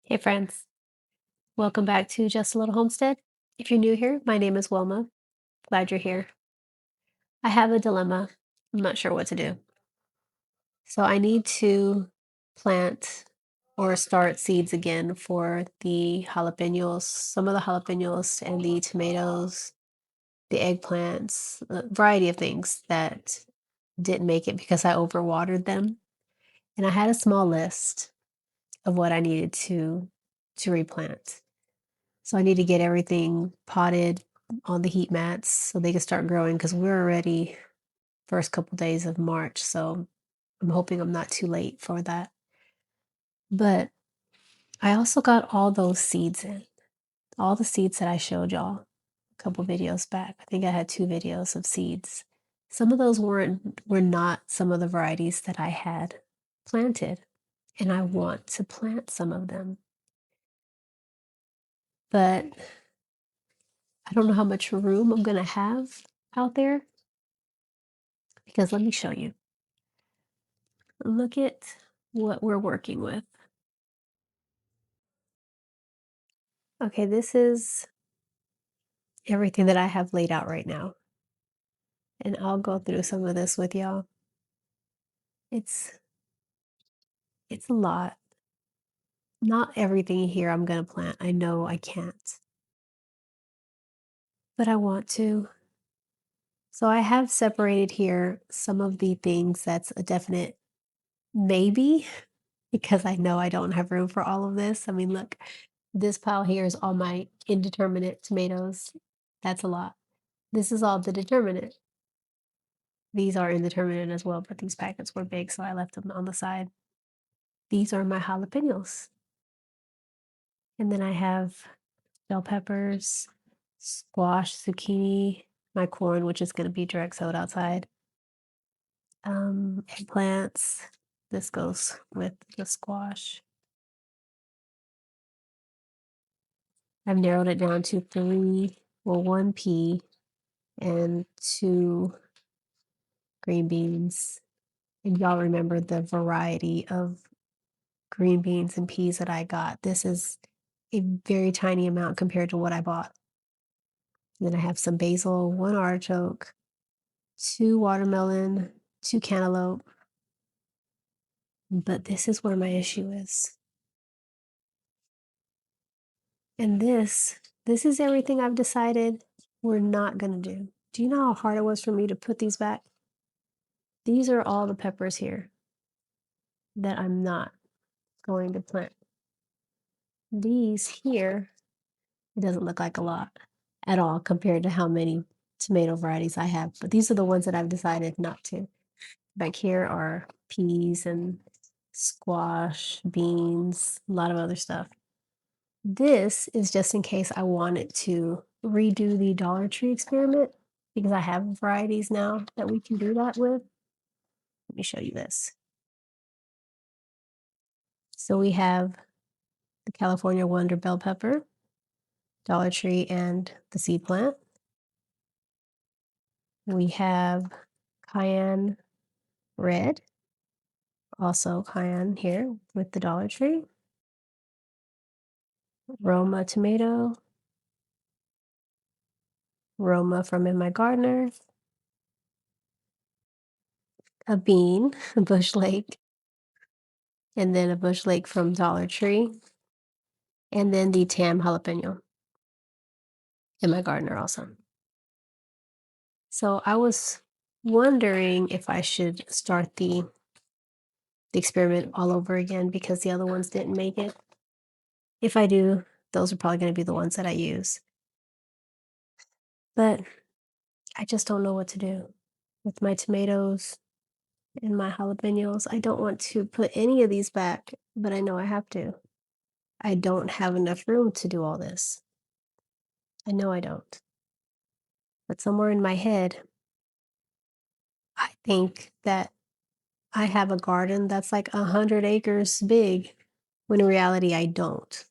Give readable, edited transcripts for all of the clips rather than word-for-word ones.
Hey friends, welcome back to Just a Little Homestead. If you're new here, my name is Wilma. Glad you're here. I have a dilemma. I'm not sure what to do. So I need to plant or start seeds again for the jalapenos, some of the jalapenos and the tomatoes, the eggplants, a variety of things that didn't make it because I overwatered them. And I had a small list of what I needed to replant. So I need to get everything potted on the heat mats so they can start growing because we're already first couple days of March. So I'm hoping I'm not too late for that. But I also got all those seeds in, all the seeds that I showed y'all a couple videos back. I think I had 2 videos of seeds. Some of those were not some of the varieties that I had planted, and I want to plant some of them. But I don't know how much room I'm gonna have out there because let me show you. Look at what we're working with. Okay, this is everything that I have laid out right now. And I'll go through some of this with y'all. It's it's a lot. Not everything here I'm gonna plant. I know I can't, but I want to. So I have separated here some of the things that's a definite maybe because I know I don't have room for all of this. I mean, look, this pile here is all my indeterminate tomatoes. That's a lot. This is all the determinate. These are indeterminate as well, but these packets were big, so I left them on the side. These are my jalapenos. And then I have bell peppers, squash, zucchini, my corn, which is going to be direct sowed outside, eggplants. This goes with the squash. I've narrowed it down to 1 pea and 2 green beans. And y'all remember the variety of green beans and peas that I got. This is a very tiny amount compared to what I bought. And then I have some basil, 1 artichoke, 2 watermelon, 2 cantaloupe. But this is where my issue is. And this is everything I've decided we're not gonna do. Do you know how hard it was for me to put these back? These are all the peppers here that I'm not going to plant. These here, it doesn't look like a lot at all compared to how many tomato varieties I have, but these are the ones that I've decided not to. Back here are peas and squash, beans, a lot of other stuff. This is just in case I wanted to redo the Dollar Tree experiment because I have varieties now that we can do that with. Let me show you this. So we have the California Wonder bell pepper, Dollar Tree, and the seed plant. We have cayenne red, also cayenne here with the Dollar Tree. Roma tomato, Roma from In My Gardener, a bean, a bush lake, and then a bush lake from Dollar Tree, and then the Tam jalapeno In My Gardener also. So I was wondering if I should start the experiment all over again because the other ones didn't make it. If I do, those are probably going to be the ones that I use. But I just don't know what to do with my tomatoes and my jalapenos. I don't want to put any of these back, but I know I have to. I don't have enough room to do all this. I know I don't. But somewhere in my head, I think that I have a garden that's like 100 acres big, when in reality I don't.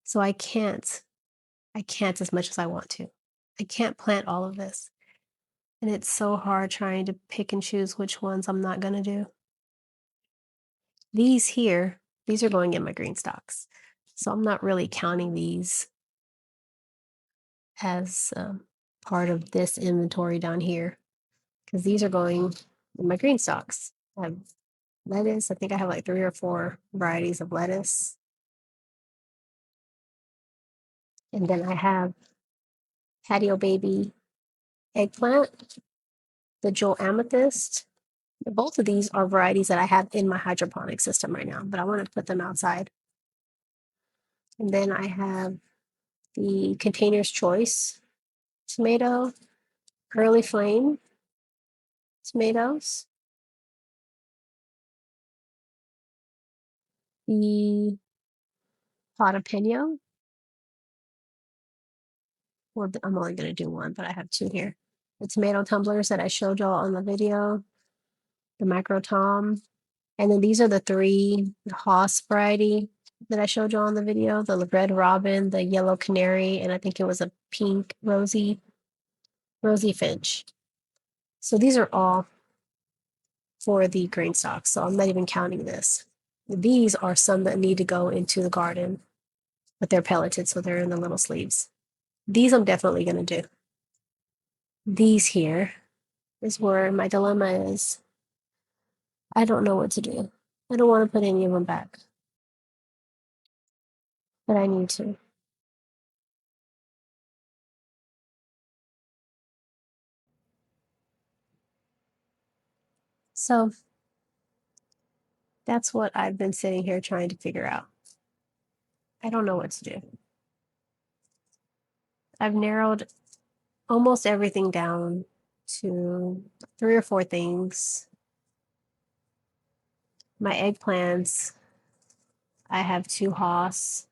So I can't as much as I want to. I can't plant all of this. And it's so hard trying to pick and choose which ones I'm not gonna do. These here, these are going in my green stocks. So I'm not really counting these as part of this inventory down here because these are going in my green stocks. I have lettuce. I think I have like 3 or 4 varieties of lettuce. And then I have patio baby eggplant, the jewel amethyst. Both of these are varieties that I have in my hydroponic system right now, but I want to put them outside. And then I have the Container's Choice tomato, Early Flame tomatoes, the jalapeno. Well, I'm only going to do one, but I have 2 here. The tomato tumblers that I showed y'all on the video, the micro tom, and then these are the 3 Haas variety that I showed y'all on the video, the red robin, the yellow canary, and I think it was a pink rosy finch. So these are all for the grain stocks, so I'm not even counting this. These are some that need to go into the garden, but they're pelleted, so they're in the little sleeves. These I'm definitely going to do. These here is where my dilemma is. I don't know what to do. I don't want to put any of them back, but I need to. So that's what I've been sitting here trying to figure out. I don't know what to do. I've narrowed almost everything down to 3 or 4 things. My eggplants, I have 2 Haas,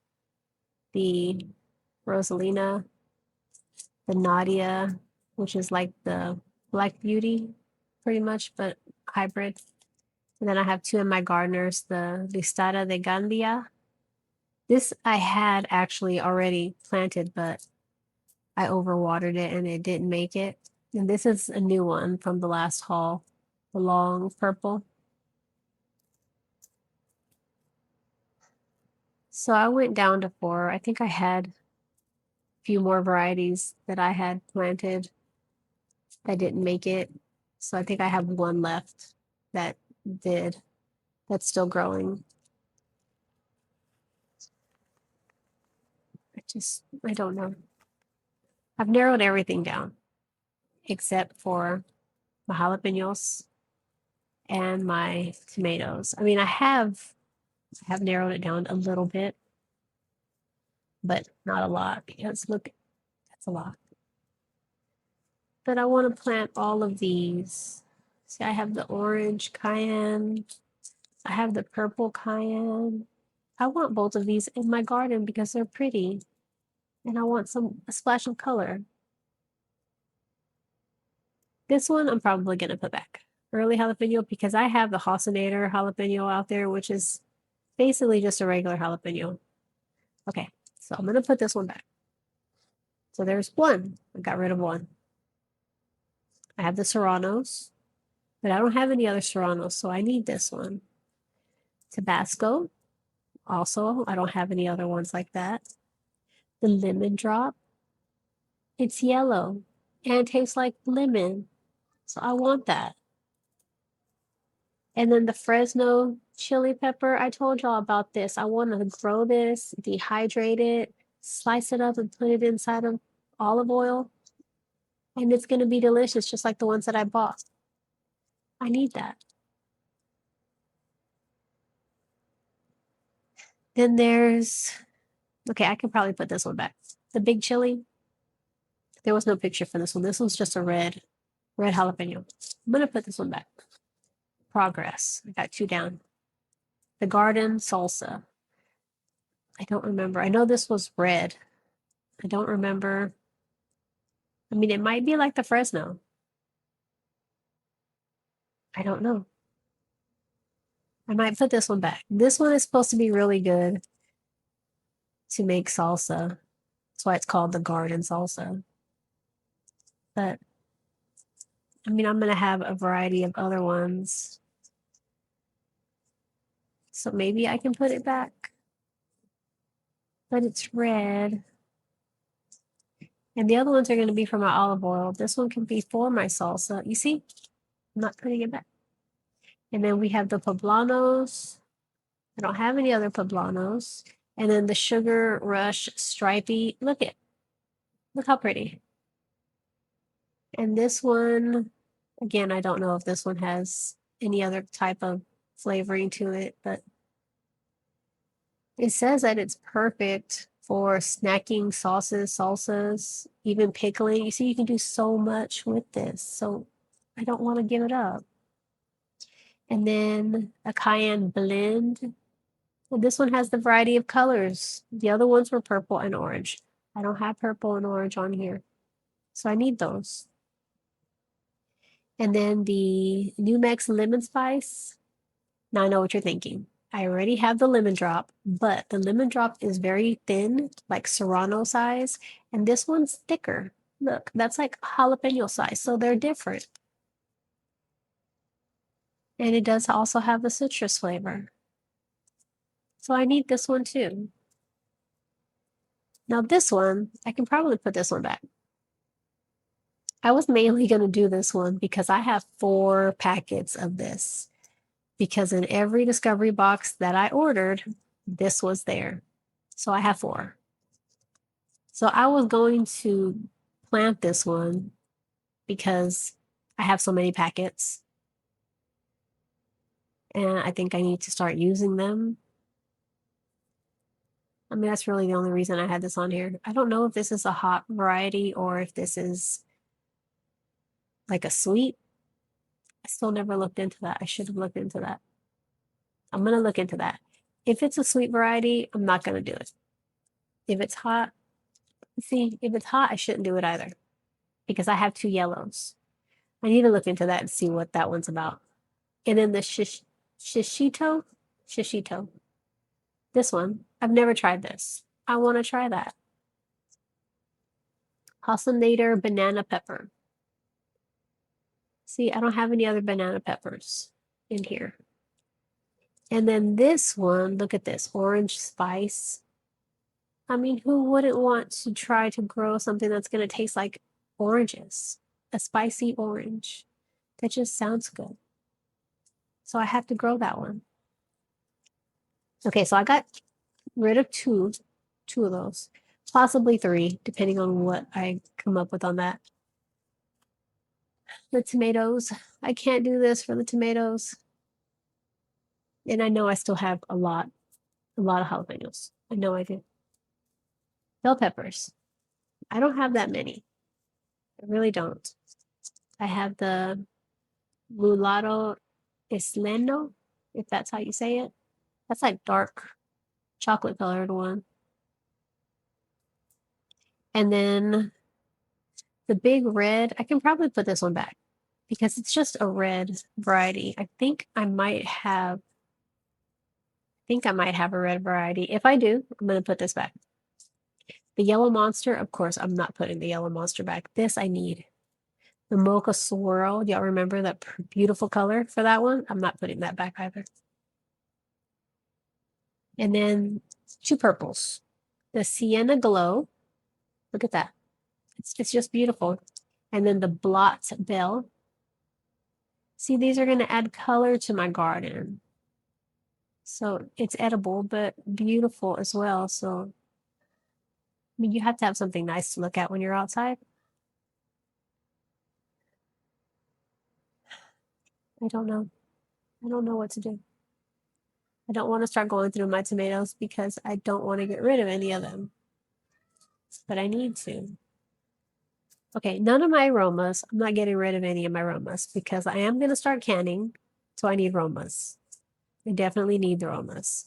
the Rosalina, the Nadia, which is like the Black Beauty, pretty much, but hybrid. And then I have 2 in my gardeners, the Listada de Gandia. This I had actually already planted, but I overwatered it and it didn't make it. And this is a new one from the last haul, the long purple. So I went down to 4. I think I had a few more varieties that I had planted that didn't make it. So I think I have 1 left that did, that's still growing. I don't know. I've narrowed everything down except for my jalapenos and my tomatoes. I mean, I have narrowed it down a little bit, but not a lot because look, that's a lot. But I want to plant all of these. See, I have the orange cayenne. I have the purple cayenne. I want both of these in my garden because they're pretty. And I want a splash of color. This one I'm probably going to put back. Early jalapeno because I have the Hossinator jalapeno out there, which is basically just a regular jalapeno. Okay, so I'm going to put this one back. So there's 1. I got rid of 1. I have the Serranos, but I don't have any other Serranos, so I need this one. Tabasco, also, I don't have any other ones like that. The lemon drop, it's yellow and tastes like lemon, so I want that. And then the Fresno chili pepper, I told y'all about this. I want to grow this, dehydrate it, slice it up and put it inside of olive oil. And it's going to be delicious, just like the ones that I bought. I need that. Then there's, okay, I could probably put this one back. The big chili. There was no picture for this one. This one's just a red jalapeno. I'm going to put this one back. Progress. I got 2 down. The garden salsa. I don't remember. I know this was red. I don't remember. I mean, it might be like the Fresno. I don't know. I might put this one back. This one is supposed to be really good to make salsa. That's why it's called the garden salsa. But I mean, I'm going to have a variety of other ones. So maybe I can put it back. but it's red. And the other ones are going to be for my olive oil. This one can be for my salsa. You see? I'm not putting it back. And then we have the poblanos. I don't have any other poblanos. And then the Sugar Rush Stripey. Look how pretty. And this one, again, I don't know if this one has any other type of flavoring to it, but it says that it's perfect for snacking sauces, salsas, even pickling. You see, you can do so much with this. So I don't want to give it up. And then a cayenne blend. And this one has the variety of colors. The other ones were purple and orange. I don't have purple and orange on here. So I need those. And then the New Mex lemon spice. Now I know what you're thinking. I already have the lemon drop, but the lemon drop is very thin, like Serrano size, and this one's thicker. Look, that's like jalapeno size, so they're different. And it does also have the citrus flavor. So I need this one too. Now this one, I can probably put this one back. I was mainly going to do this one because I have 4 packets of this. Because in every discovery box that I ordered, this was there. So I have 4. So I was going to plant this one because I have so many packets. And I think I need to start using them. I mean, that's really the only reason I had this on here. I don't know if this is a hot variety or if this is like a sweet. I still never looked into that. I should have looked into that. I'm going to look into that. If it's a sweet variety, I'm not going to do it. If it's hot, see, if it's hot, I shouldn't do it either because I have 2 yellows. I need to look into that and see what that one's about. And then the shishito, this one, I've never tried this. I want to try that. Hossinator banana pepper. See, I don't have any other banana peppers in here. And then this one, look at this, orange spice. I mean, who wouldn't want to try to grow something that's going to taste like oranges? A spicy orange. That just sounds good. So I have to grow that one. Okay, so I got rid of two of those, possibly 3, depending on what I come up with on that. The tomatoes, I can't do this for the tomatoes. And I know I still have a lot of jalapenos. I know I do. Bell peppers. I don't have that many. I really don't. I have the mulatto isleno, if that's how you say it. That's like dark chocolate colored one. And then the big red, I can probably put this one back because it's just a red variety. I think I might have a red variety. If I do, I'm going to put this back. The yellow monster, of course, I'm not putting the yellow monster back. This I need. The mocha swirl, y'all remember that beautiful color for that one? I'm not putting that back either. And then 2 purples. The sienna glow. Look at that. It's just beautiful. And then the blot bell. See, these are going to add color to my garden. So it's edible, but beautiful as well. So, I mean, you have to have something nice to look at when you're outside. I don't know. I don't know what to do. I don't want to start going through my tomatoes because I don't want to get rid of any of them. But I need to. Okay, none of my aromas. I'm not getting rid of any of my aromas because I am going to start canning. So I need aromas. I definitely need the aromas.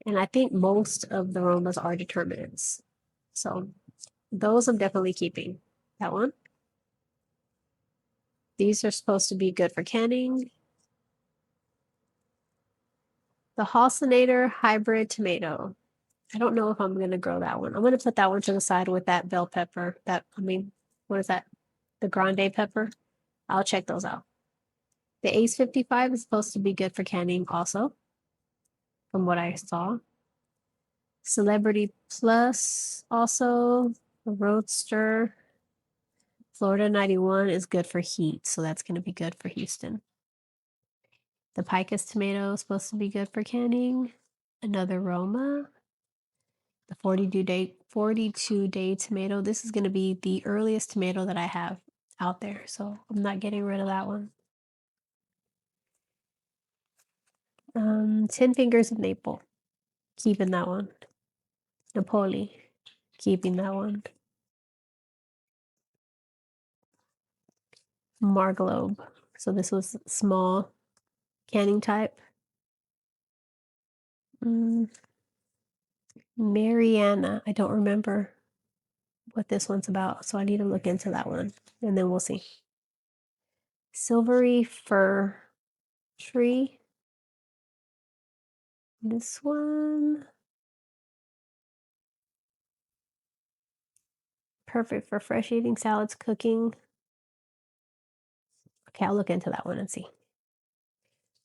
And I think most of the aromas are determinants. So those I'm definitely keeping. That one. These are supposed to be good for canning. The Halcinator hybrid tomato. I don't know if I'm going to grow that one. I'm going to put that one to the side with that bell pepper. What is that? The grande pepper. I'll check those out. The Ace 55 is supposed to be good for canning also, from what I saw. Celebrity Plus also, the Roadster. Florida 91 is good for heat, so that's going to be good for Houston. The Picus tomato is supposed to be good for canning. Another Roma. The 42-day tomato. This is going to be the earliest tomato that I have out there, so I'm not getting rid of that one. 10 Fingers of Maple. Keeping that one. Napoli. Keeping that one. Marglobe. So this was small canning type. Mariana. I don't remember what this one's about, so I need to look into that one, and then we'll see. Silvery Fir Tree. This one. Perfect for fresh eating, salads, cooking. Okay, I'll look into that one and see.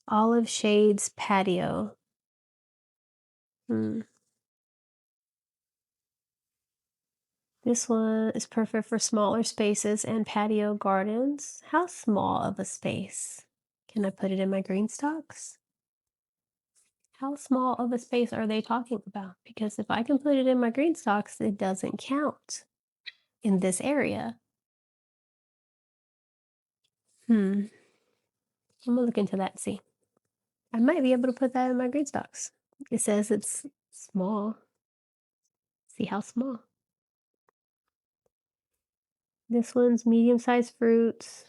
Olive Shades Patio. This one is perfect for smaller spaces and patio gardens. How small of a space? Can I put it in my green stalks? How small of a space are they talking about? Because if I can put it in my green stalks, it doesn't count in this area. I'm gonna look into that and see. I might be able to put that in my green stalks. It says it's small. See how small. This one's medium-sized fruits.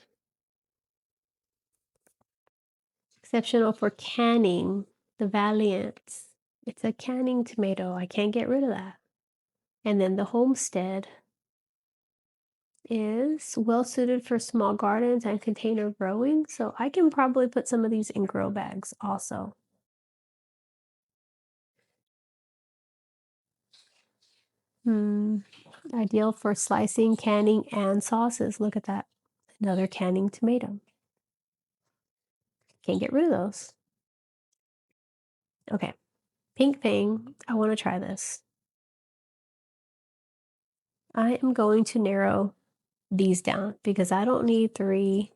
Exceptional for canning. The Valiant. It's a canning tomato. I can't get rid of that. And then the Homestead is well suited for small gardens and container growing. So I can probably put some of these in grow bags also. Ideal for slicing, canning, and sauces. Look at that. Another canning tomato. Can't get rid of those. Okay. Pink thing. I want to try this. I am going to narrow these down because I don't need 3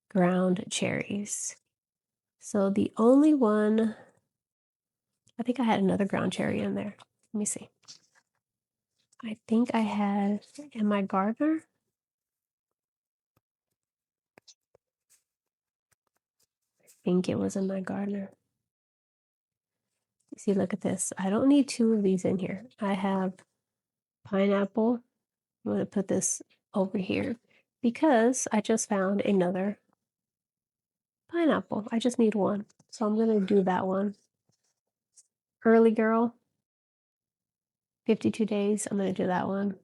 ground cherries. So the only one, I think I had another ground cherry in there. Let me see. I think I had in my gardener. I think it was in my gardener. See, look at this. I don't need 2 of these in here. I have pineapple. I'm going to put this over here because I just found another pineapple. I just need 1. So I'm going to do that one. Early Girl. 52 days. I'm going to do that one.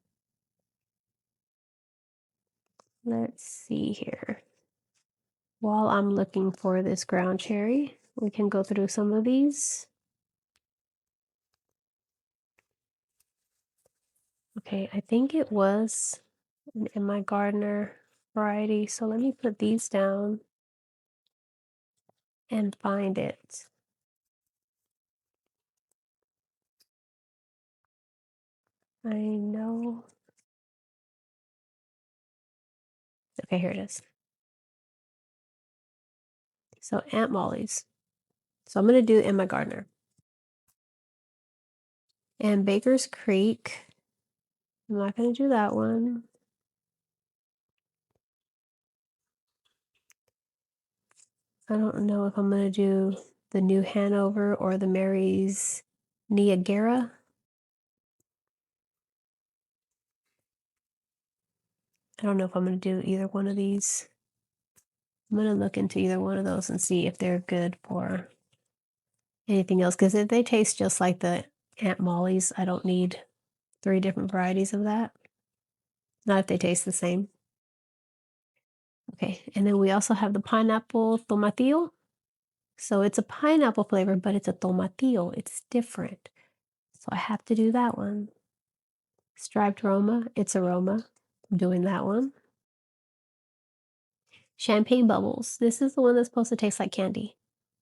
Let's see here. While I'm looking for this ground cherry, we can go through some of these. Okay, I think it was in my gardener variety. So let me put these down and find it. I know. Okay, here it is. So Aunt Molly's. So I'm going to do in my gardener. And Baker's Creek. I'm not going to do that one. I don't know if I'm going to do the New Hanover or the Mary's Niagara. I don't know if I'm going to do either one of these. I'm going to look into either one of those and see if they're good for anything else. Because if they taste just like the Aunt Molly's, I don't need 3 different varieties of that. Not if they taste the same. Okay, and then we also have the pineapple tomatillo. So it's a pineapple flavor, but it's a tomatillo. It's different. So I have to do that one. Striped Roma, it's a Roma. I'm doing that one. Champagne Bubbles. This is the one that's supposed to taste like candy.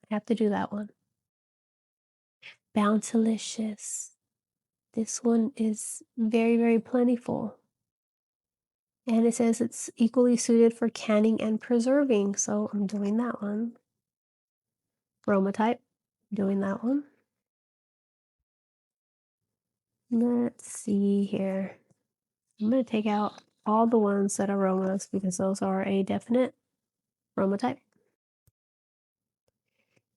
I have to do that one. Bountilicious. This one is very, very plentiful. And it says it's equally suited for canning and preserving. So I'm doing that one. Roma type, doing that one. Let's see here. I'm going to take out all the ones that are aromas because those are a definite aroma type.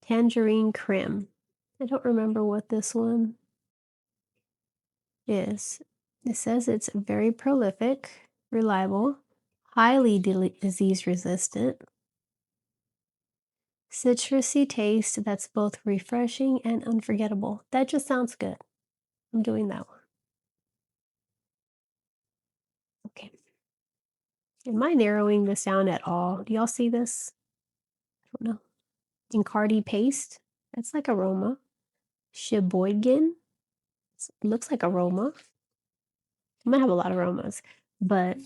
Tangerine Creme. I don't remember what this one is. It says it's very prolific, reliable, highly disease resistant, citrusy taste that's both refreshing and unforgettable. That just sounds good. I'm doing that one. Okay. Am I narrowing this down at all? Do y'all see this? I don't know. Encardi paste. That's like aroma. Sheboygan. Looks like aroma. I'm gonna have a lot of aromas, but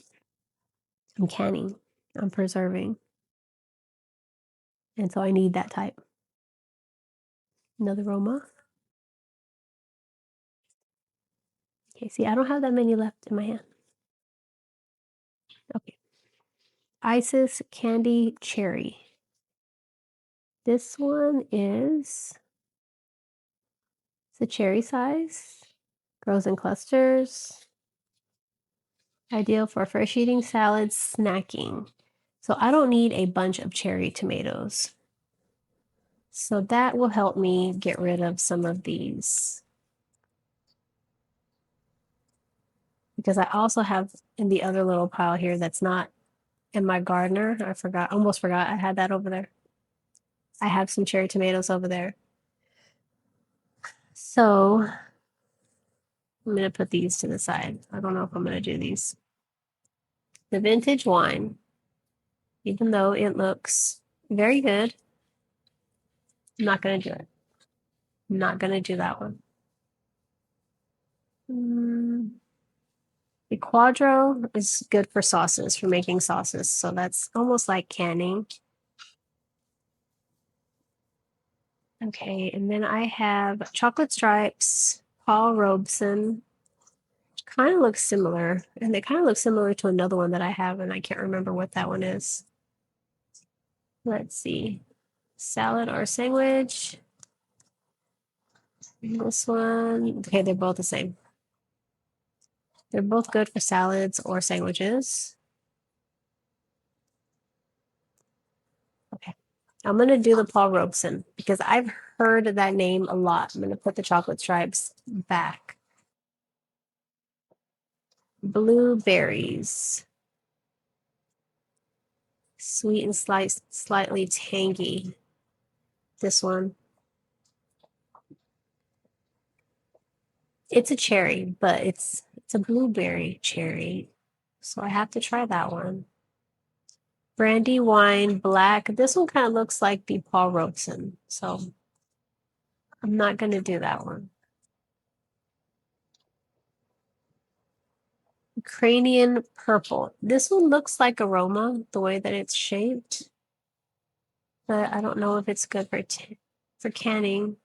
I'm canning. I'm preserving. And so I need that type. Another aroma. Okay, see, I don't have that many left in my hand. Okay. Isis Candy Cherry. This one is it's a cherry size. Grows in clusters. Ideal for fresh eating salads, snacking. So I don't need a bunch of cherry tomatoes. So that will help me get rid of some of these. Because I also have in the other little pile here that's not in my gardener. I forgot, almost forgot I had that over there. I have some cherry tomatoes over there. So I'm going to put these to the side. I don't know if I'm going to do these. The vintage wine, even though it looks very good, I'm not going to do it. I'm not going to do that one. The Quadro is good for sauces, for making sauces. So that's almost like canning. Okay, and then I have Chocolate Stripes, Paul Robeson. Kind of looks similar, and they kind of look similar to another one that I have, and I can't remember what that one is. Let's see. Salad or sandwich. This one. Okay, they're both the same. They're both good for salads or sandwiches. Okay. I'm going to do the Paul Robeson because I've heard that name a lot. I'm going to put the chocolate stripes back. Blueberries. Sweet and slightly tangy. This one. It's a cherry, but it's a blueberry cherry. So I have to try that one. Brandy wine black. This one kind of looks like the Paul Robeson. So I'm not going to do that one. Cranian purple. This one looks like aroma, the way that it's shaped. But I don't know if it's good for canning.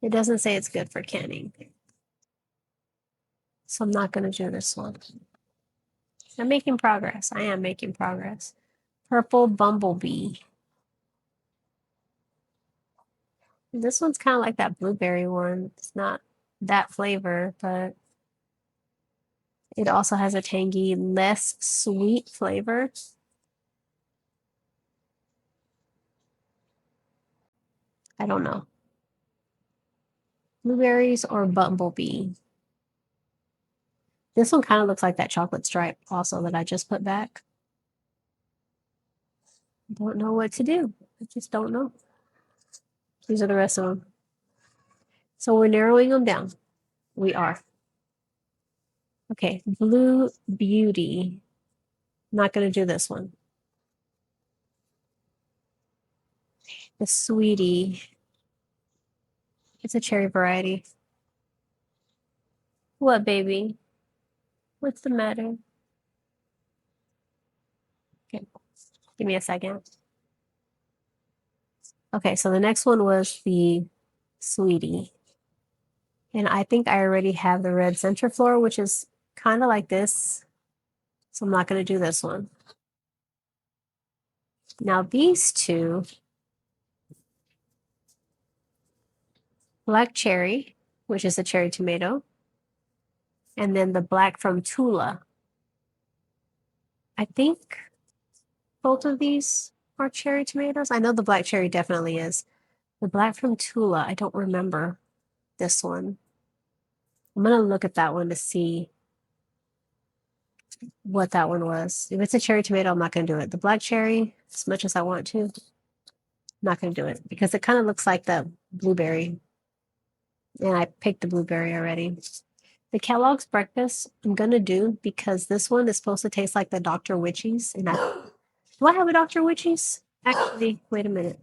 It doesn't say it's good for canning. So I'm not going to do this one. I'm making progress. I am making progress. Purple bumblebee. This one's kind of like that blueberry one. It's not that flavor, but it also has a tangy, less sweet flavor. I don't know. Blueberries or bumblebee. This one kind of looks like that chocolate stripe also that I just put back. Don't know what to do. I just don't know. These are the rest of them. So we're narrowing them down. We are. Okay, Blue Beauty. Not going to do this one. The Sweetie. It's a cherry variety. What, baby? What's the matter? Okay, give me a second. Okay, so the next one was the Sweetie. And I think I already have the red centriflora, which is kind of like this. So I'm not going to do this one. Now these two, black cherry, which is a cherry tomato, and then the black from Tula. I think both of these are cherry tomatoes. I know the black cherry definitely is. The black from Tula, I don't remember this one. I'm going to look at that one to see what that one was. If it's a cherry tomato, I'm not going to do it. The black cherry, as much as I want to, I'm not going to do it because it kind of looks like the blueberry. And I picked the blueberry already. The Kellogg's breakfast I'm going to do because this one is supposed to taste like the Dr. Witchies. And do I have a Dr. Witchies? Actually, wait a minute.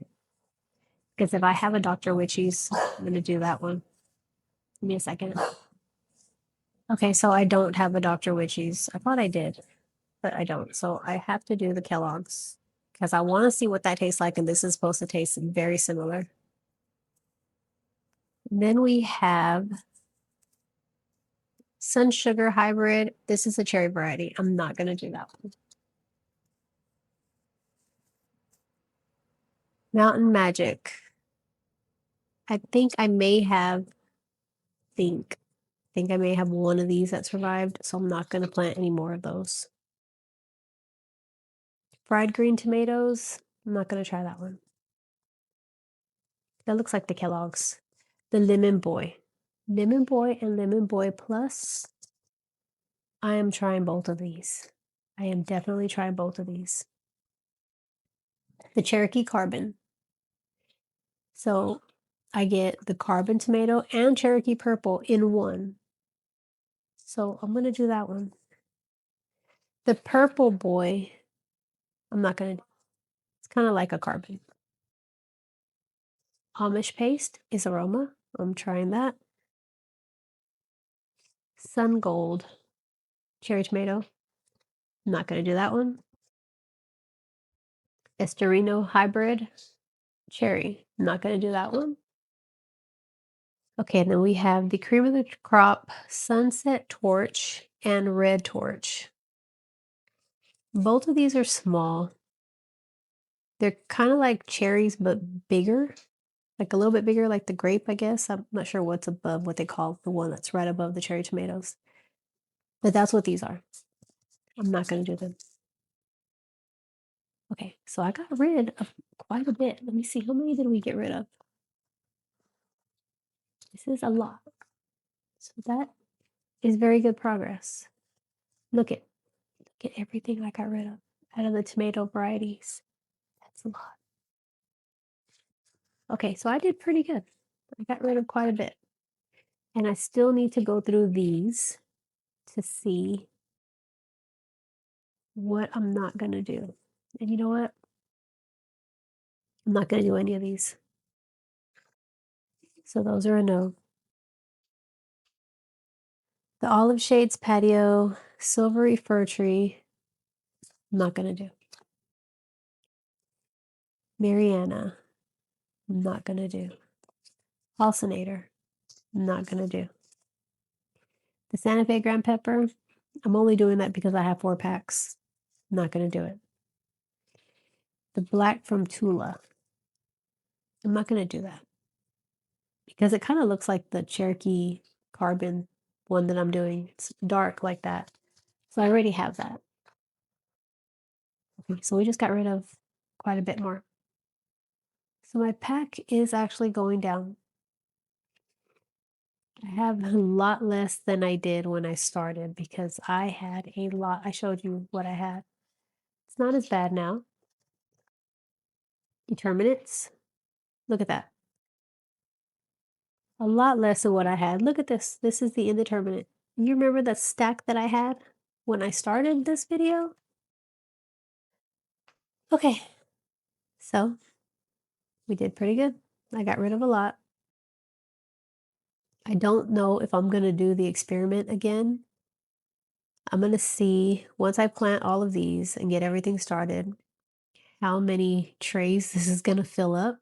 Because if I have a Dr. Witchies, I'm going to do that one. Give me a second. Okay, so I don't have a Dr. Witchies. I thought I did, but I don't. So I have to do the Kellogg's because I want to see what that tastes like. And this is supposed to taste very similar. And then we have Sun Sugar Hybrid. This is a cherry variety. I'm not going to do that one. Mountain Magic. I think I may have, think I may have one of these that survived, so I'm not going to plant any more of those. Fried green tomatoes. I'm not going to try that one. That looks like the Kellogg's. The Lemon Boy. Lemon Boy and Lemon Boy Plus. I am trying both of these. I am definitely trying both of these. The Cherokee Carbon. So I get the carbon tomato and Cherokee purple in one. So I'm going to do that one. The purple boy, I'm not going to, it's kind of like a carbon. Amish paste is aroma. I'm trying that. Sun Gold, cherry tomato. I'm not going to do that one. Estorino hybrid, cherry. I'm not going to do that one. Okay, and then we have the cream of the crop, sunset torch, and red torch. Both of these are small. They're kind of like cherries, but bigger, like a little bit bigger, like the grape, I guess. I'm not sure what's above what they call the one that's right above the cherry tomatoes. But that's what these are. I'm not going to do them. Okay, so I got rid of quite a bit. Let me see, how many did we get rid of? This is a lot. So that is very good progress. Look at everything I got rid of out of the tomato varieties. That's a lot. Okay, so I did pretty good. I got rid of quite a bit. And I still need to go through these to see what I'm not going to do. And you know what? I'm not going to do any of these. So those are a no. The Olive Shades Patio, Silvery Fir Tree, I'm not going to do. Mariana, I'm not going to do. Halcinator, I'm not going to do. The Santa Fe Grand Pepper, I'm only doing that because I have 4 packs. I'm not going to do it. The Black from Tula, I'm not going to do that because it kind of looks like the Cherokee Carbon one that I'm doing. It's dark like that. So I already have that. Okay, so we just got rid of quite a bit more. So my pack is actually going down. I have a lot less than I did when I started because I had a lot. I showed you what I had. It's not as bad now. Determinants. Look at that. A lot less than what I had. Look at this. This is the indeterminate. You remember the stack that I had when I started this video? Okay. So we did pretty good. I got rid of a lot. I don't know if I'm going to do the experiment again. I'm going to see, once I plant all of these and get everything started, how many trays this is going to fill up.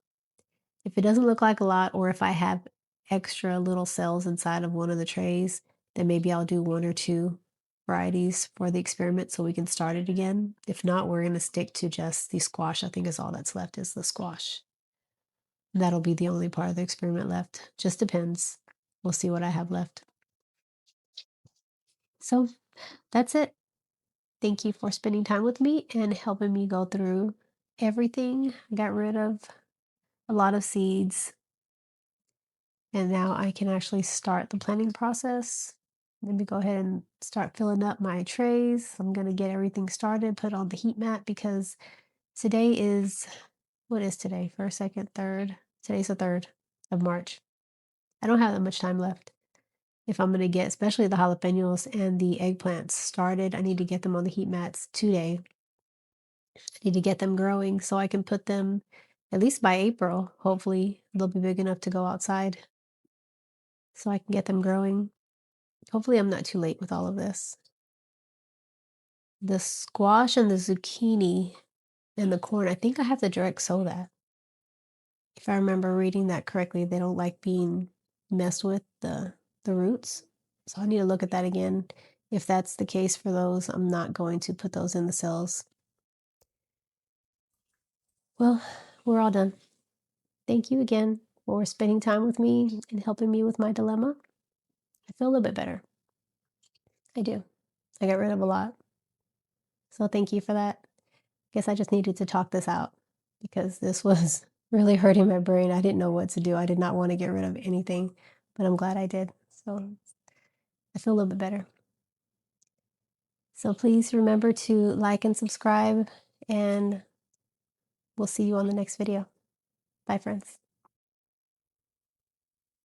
If it doesn't look like a lot, or if I have extra little cells inside of one of the trays, then maybe I'll do one or two varieties for the experiment so we can start it again. If not, we're going to stick to just the squash. I think is all that's left is the squash. That'll be the only part of the experiment left. Just depends. We'll see what I have left. So that's it. Thank you for spending time with me and helping me go through everything. I got rid of a lot of seeds, and now I can actually start the planting process. Let me go ahead and start filling up my trays. I'm going to get everything started, put on the heat mat because today is, what is today? First, second, third. Today's the 3rd of March. I don't have that much time left. If I'm going to get, especially the jalapenos and the eggplants started, I need to get them on the heat mats today. I need to get them growing so I can put them at least by April. Hopefully, they'll be big enough to go outside so I can get them growing. Hopefully, I'm not too late with all of this. The squash and the zucchini and the corn, I think I have to direct sow that. If I remember reading that correctly, they don't like being messed with the roots. So I need to look at that again. If that's the case for those, I'm not going to put those in the cells. Well, we're all done. Thank you again for spending time with me and helping me with my dilemma. I feel a little bit better. I do. I got rid of a lot. So thank you for that. Guess I just needed to talk this out because this was really hurting my brain. I didn't know what to do. I did not want to get rid of anything, but I'm glad I did. So I feel a little bit better. So please remember to like and subscribe, and we'll see you on the next video. Bye, friends.